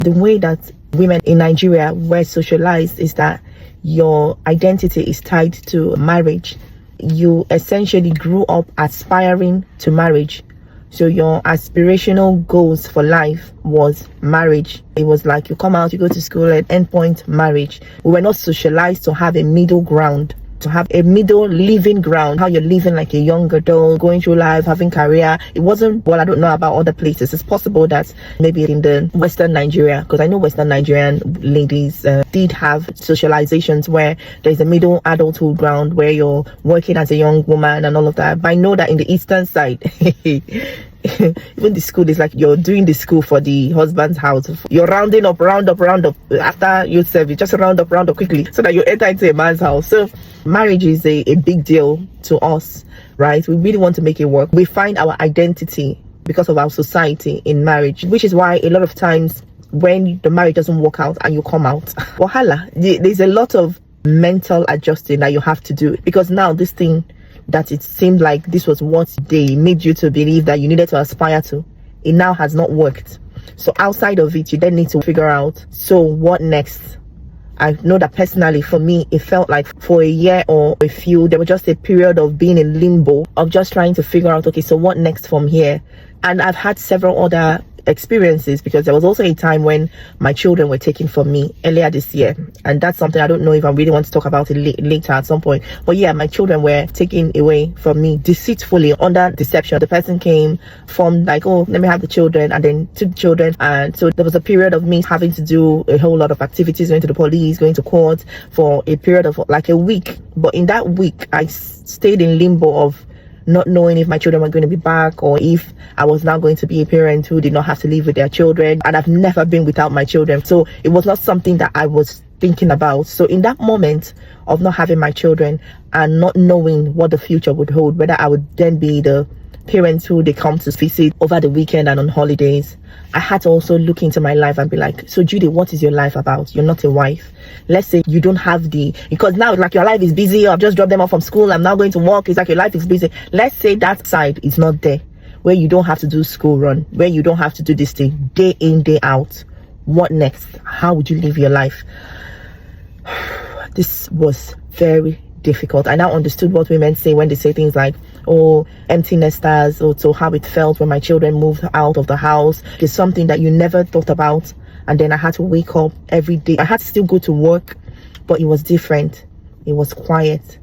The way that women in Nigeria were socialized is that your identity is tied to marriage. You essentially grew up aspiring to marriage. So your aspirational goals for life was marriage. It was like you come out, you go to school, at end point, marriage. We were not socialized to have a middle ground, to have a middle living ground, how you're living like a young adult, going through life, having career. It wasn't, well, I don't know about other places. It's possible that maybe in the Western Nigeria, because I know Western Nigerian ladies did have socializations where there's a middle adulthood ground where you're working as a young woman and all of that. But I know that in the Eastern side, even the school is like you're doing the school for the husband's house. You're round up after youth service, just round up quickly so that you enter into a man's house. So marriage is a big deal to us, right? We really want to make it work. We find our identity because of our society in marriage, which is why a lot of times when the marriage doesn't work out and you come out, wahala, there's a lot of mental adjusting that you have to do, because now this thing that it seemed like this was what they made you to believe that you needed to aspire to, it now has not worked. So outside of it, you then need to figure out, so what next? I know that personally for me, it felt like for a year or a few, there was just a period of being in limbo, of just trying to figure out, okay, so what next from here? And I've had several other experiences, because there was also a time when my children were taken from me earlier this year, and that's something I don't know if I really want to talk about it later at some point. But yeah, my children were taken away from me deceitfully, under deception. The person came, formed like, oh, let me have the children, and then took the children. And so there was a period of me having to do a whole lot of activities, going to the police, going to court for a period of like a week. But in that week, I stayed in limbo of not knowing if my children were going to be back, or if I was now going to be a parent who did not have to live with their children. And I've never been without my children, so it was not something that I was thinking about. So in that moment of not having my children and not knowing what the future would hold, whether I would then be the parents who they come to visit over the weekend and on holidays, I had to also look into my life and be like, so Judy, what is your life about? You're not a wife. Let's say you don't have because now it's like your life is busy. I've just dropped them off from school, I'm now going to work. It's like your life is busy. Let's say that side is not there, where you don't have to do school run, where you don't have to do this thing day in, day out. What next? How would you live your life? This was very difficult. I now understood what women say when they say things like, oh, empty nesters, or so how it felt when my children moved out of the house. It's something that you never thought about. And then I had to wake up every day. I had to still go to work, but it was different. It was quiet.